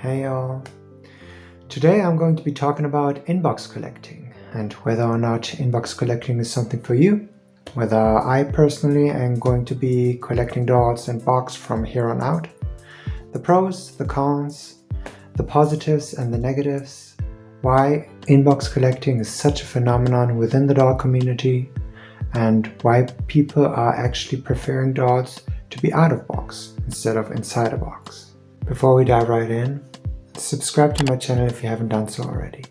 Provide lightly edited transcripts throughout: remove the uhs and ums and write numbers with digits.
Hey y'all! Today I'm going to be talking about inbox collecting and whether or not inbox collecting is something for you, whether I personally am going to be collecting dolls and box from here on out, the pros, the cons, the positives and the negatives, why inbox collecting is such a phenomenon within the doll community, and why people are actually preferring dolls to be out of box instead of inside a box. Before we dive right in, subscribe to my channel if you haven't done so already.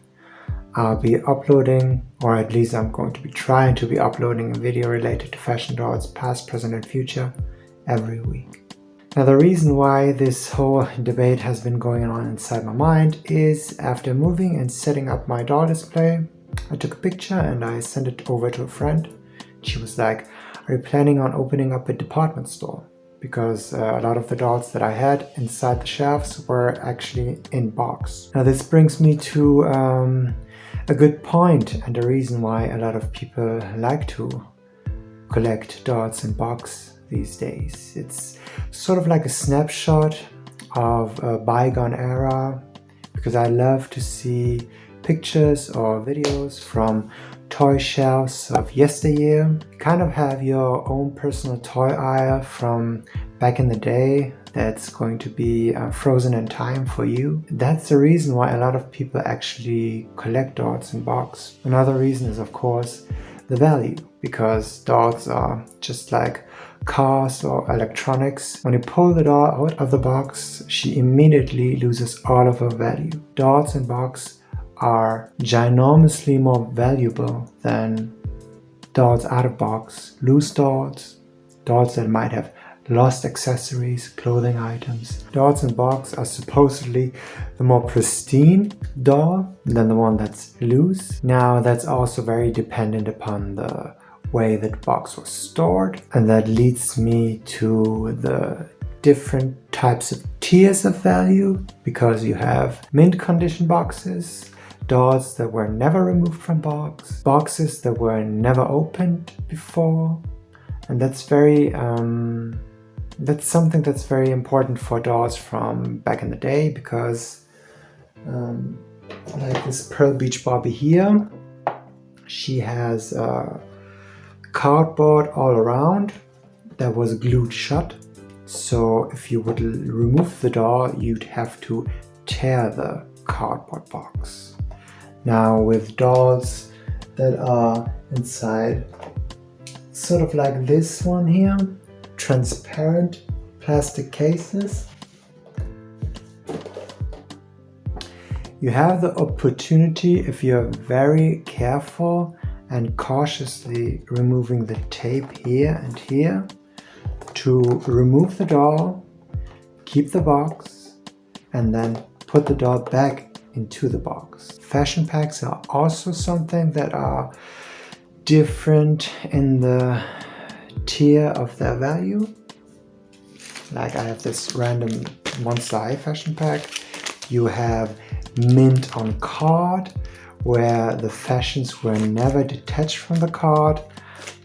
I'll be uploading, or at least I'm going to be trying to be uploading a video related to fashion dolls, past, present and future, every week. Now the reason why this whole debate has been going on inside my mind is after moving and setting up my doll display, I took a picture and I sent it over to a friend. She was like, "Are you planning on opening up a department store?" Because a lot of the dolls that I had inside the shelves were actually in box. Now this brings me to a good point and a reason why a lot of people like to collect dolls in box these days. It's sort of like a snapshot of a bygone era, because I love to see pictures or videos from toy shelves of yesteryear. You kind of have your own personal toy aisle from back in the day that's going to be frozen in time for you. That's the reason why a lot of people actually collect dolls in box. Another reason is of course the value, because dolls are just like cars or electronics. When you pull the doll out of the box, she immediately loses all of her value. Dolls in box are ginormously more valuable than dolls out of box. Loose dolls, dolls that might have lost accessories, clothing items. Dolls in box are supposedly the more pristine doll than the one that's loose. Now that's also very dependent upon the way that box was stored, and that leads me to the different types of tiers of value, because you have mint condition boxes, dolls that were never removed from box, boxes that were never opened before, and that's something that's very important for dolls from back in the day, because like this Pearl Beach Barbie here, she has cardboard all around that was glued shut. So if you would remove the doll, you'd have to tear the cardboard box. Now with dolls that are inside, sort of like this one here, transparent plastic cases, you have the opportunity, if you're very careful and cautiously removing the tape here and here, to remove the doll, keep the box, and then put the doll back into the box. Fashion packs are also something that are different in the tier of their value. Like I have this random Monster High fashion pack. You have mint on card, where the fashions were never detached from the card.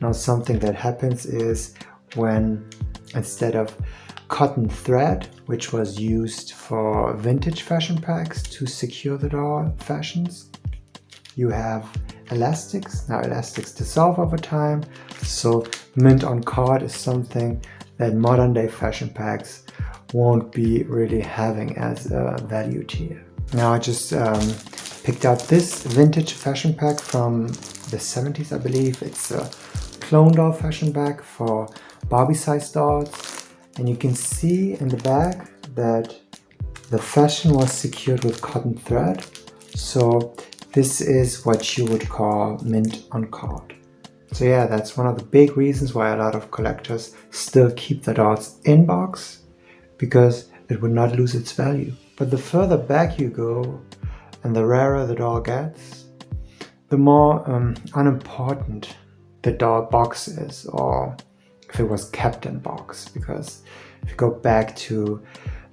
Now something that happens is when, instead of cotton thread, which was used for vintage fashion packs to secure the doll fashions, you have elastics. Now elastics dissolve over time, so mint on card is something that modern day fashion packs won't be really having as a value tier. Now I just picked out this vintage fashion pack from the 70s, I believe. It's a clone doll fashion bag for Barbie sized dolls. And you can see in the back that the fashion was secured with cotton thread. So this is what you would call mint on card. So yeah, that's one of the big reasons why a lot of collectors still keep the dolls in box, because it would not lose its value. But the further back you go and the rarer the doll gets, the more unimportant the doll box is, or if it was kept in box. Because if you go back to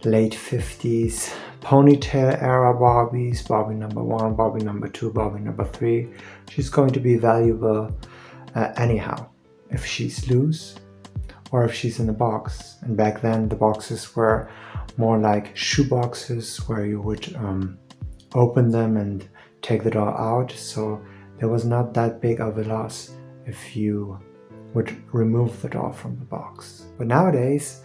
late 50s ponytail era Barbies, Barbie number 1, Barbie number 2, Barbie number 3, she's going to be valuable anyhow, if she's loose or if she's in the box. And back then the boxes were more like shoe boxes where you would open them and take the doll out, so there was not that big of a loss if you would remove the doll from the box. But nowadays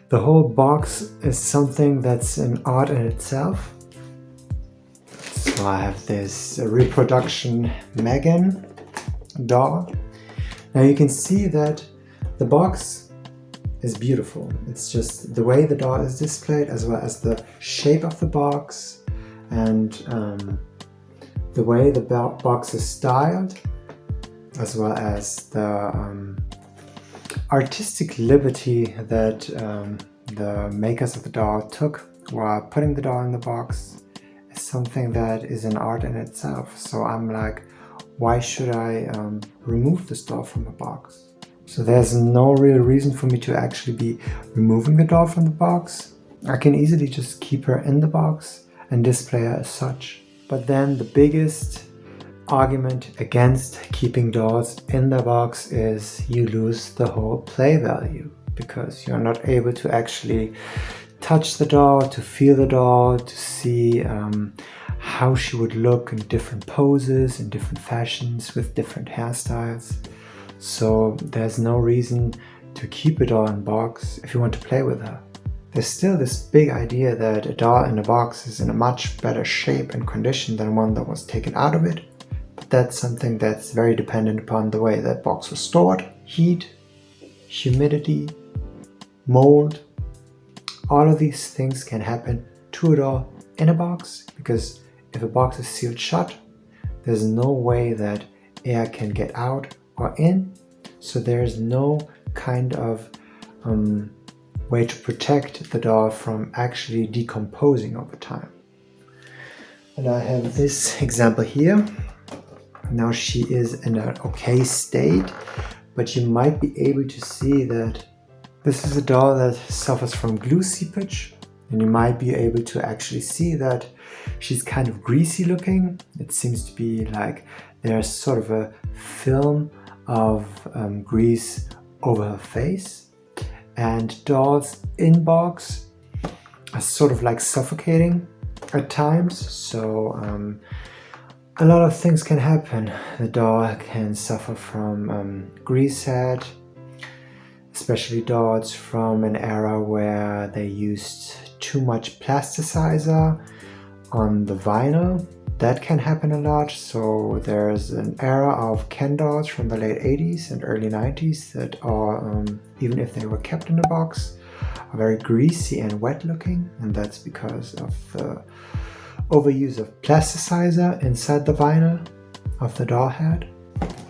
the whole box is something that's an art in itself. So I have this reproduction Megan doll. Now you can see that the box is beautiful. It's just the way the doll is displayed, as well as the shape of the box and the way the box is styled, as well as the artistic liberty that the makers of the doll took while putting the doll in the box is something that is an art in itself. So I'm like, why should I remove this doll from the box? So there's no real reason for me to actually be removing the doll from the box. I can easily just keep her in the box and display her as such. But then the biggest argument against keeping dolls in the box is you lose the whole play value, because you're not able to actually touch the doll, to feel the doll, to see how she would look in different poses, in different fashions, with different hairstyles. So there's no reason to keep a doll in a box if you want to play with her. There's still this big idea that a doll in a box is in a much better shape and condition than one that was taken out of it. But that's something that's very dependent upon the way that box was stored, heat, humidity, mold. All of these things can happen to a doll in a box, because if a box is sealed shut, there's no way that air can get out or in, so there's no kind of way to protect the doll from actually decomposing over time. And I have this example here. Now she is in an okay state, but you might be able to see that this is a doll that suffers from glue seepage, and you might be able to actually see that she's kind of greasy looking. It seems to be like there's sort of a film of grease over her face, and dolls in box are sort of like suffocating at times. So a lot of things can happen. The doll can suffer from grease head, especially dolls from an era where they used too much plasticizer on the vinyl. That can happen a lot. So there's an era of Ken dolls from the late 80s and early 90s that are, even if they were kept in a box, are very greasy and wet looking, and that's because of the overuse of plasticizer inside the vinyl of the doll head.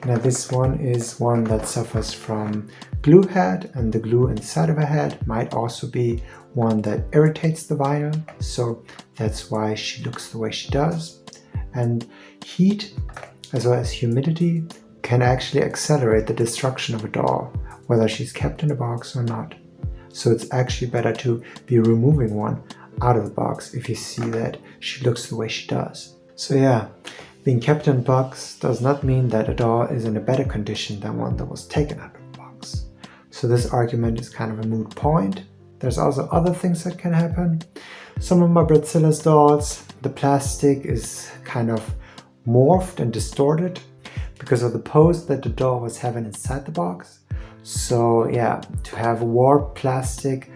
Now this one is one that suffers from glue head, and the glue inside of her head might also be one that irritates the vinyl, so that's why she looks the way she does. And heat as well as humidity can actually accelerate the destruction of a doll, whether she's kept in a box or not. So it's actually better to be removing one out of the box if you see that she looks the way she does. So yeah, being kept in a box does not mean that a doll is in a better condition than one that was taken out of the box. So this argument is kind of a moot point. There's also other things that can happen. Some of my Brazilla's dolls, the plastic is kind of morphed and distorted because of the pose that the doll was having inside the box. So yeah, to have warped plastic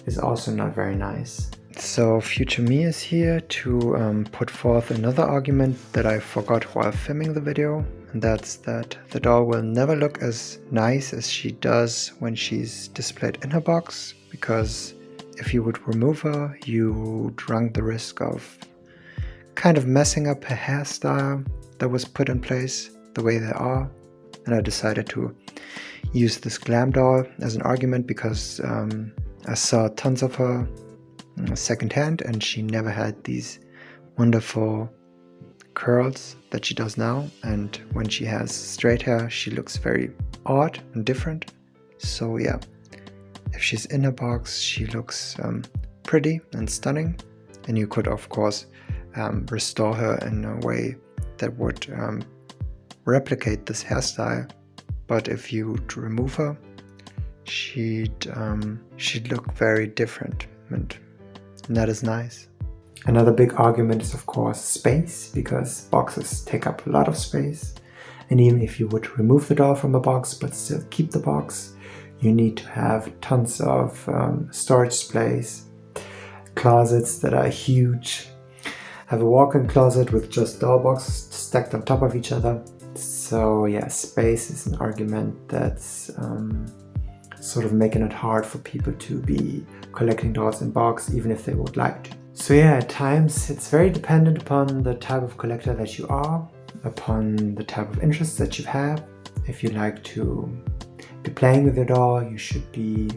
is also not very nice. So future me is here to put forth another argument that I forgot while filming the video, and that's that the doll will never look as nice as she does when she's displayed in her box, because if you would remove her, you run the risk of kind of messing up her hairstyle that was put in place the way they are. And I decided to use this glam doll as an argument because I saw tons of her secondhand, and she never had these wonderful curls that she does now, and when she has straight hair she looks very odd and different. So yeah, if she's in a box she looks pretty and stunning, and you could of course restore her in a way that would replicate this hairstyle, but if you would remove her she'd look very different, and and that is nice. Another big argument is of course space, because boxes take up a lot of space, and even if you would remove the doll from a box but still keep the box, you need to have tons of storage space, closets that are huge. Have a walk-in closet with just doll boxes stacked on top of each other. So yeah, space is an argument that's sort of making it hard for people to be collecting dolls in box, even if they would like to. So yeah, at times it's very dependent upon the type of collector that you are, upon the type of interests that you have. If you like to be playing with your doll, you should be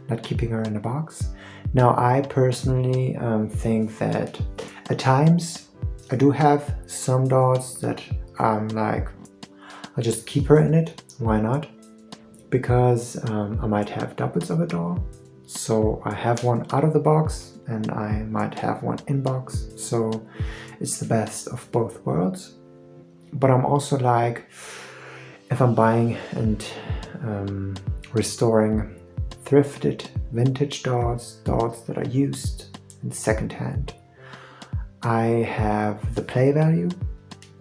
not keeping her in a box. Now, I personally think that at times I do have some dolls that I'm like, I'll just keep her in it. Why not? Because I might have doubles of a doll. So I have one out of the box and I might have one in box. So it's the best of both worlds. But I'm also like, if I'm buying and restoring thrifted vintage dolls that are used and secondhand, I have the play value,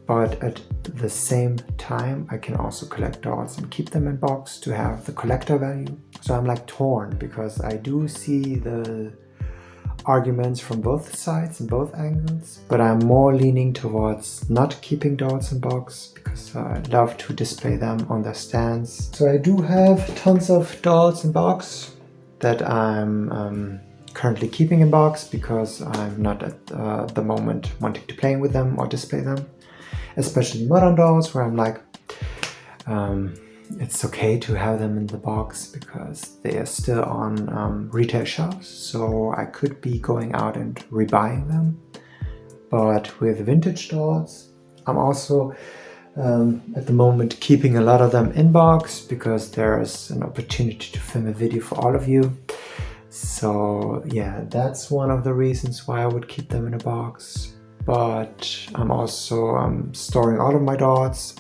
but at the same time I can also collect dolls and keep them in box to have the collector value. So I'm like torn, because I do see the arguments from both sides and both angles, but I'm more leaning towards not keeping dolls in box because I love to display them on their stands. So I do have tons of dolls in box that I'm currently keeping in box because I'm not at the moment wanting to play with them or display them, especially modern dolls where I'm like, it's okay to have them in the box because they are still on retail shelves, so I could be going out and rebuying them. But with vintage dolls, I'm also at the moment keeping a lot of them in box because there's an opportunity to film a video for all of you. So yeah, that's one of the reasons why I would keep them in a box. But I'm also storing all of my dolls,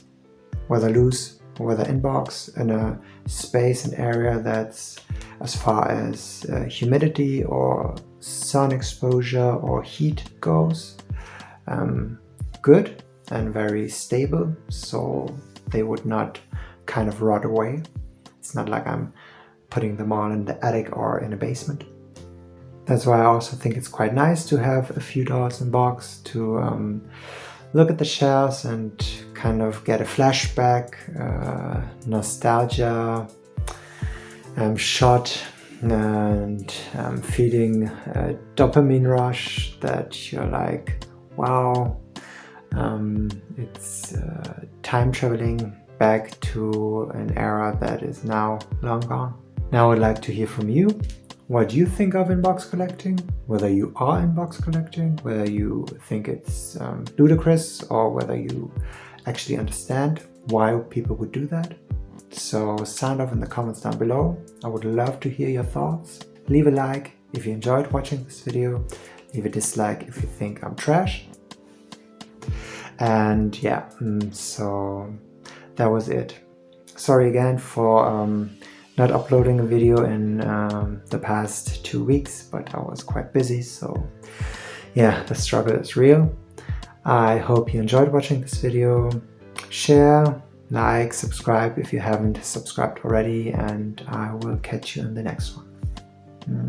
whether loose or whether in box, in a space and area that's, as far as humidity or sun exposure or heat goes, good and very stable, so they would not kind of rot away. It's not like I'm putting them all in the attic or in a basement. That's why I also think it's quite nice to have a few dolls in box to look at the shelves and kind of get a flashback, nostalgia shot, and feeling a dopamine rush that you're like, wow, it's time traveling back to an era that is now long gone. Now I would like to hear from you. What do you think of inbox collecting? Whether you are inbox collecting, whether you think it's ludicrous, or whether you actually understand why people would do that. So sound off in the comments down below. I would love to hear your thoughts. Leave a like if you enjoyed watching this video. Leave a dislike if you think I'm trash. And yeah, so that was it. Sorry again for not uploading a video in the past 2 weeks, but I was quite busy, so yeah, the struggle is real. I hope you enjoyed watching this video. Share, like, subscribe if you haven't subscribed already, and I will catch you in the next one.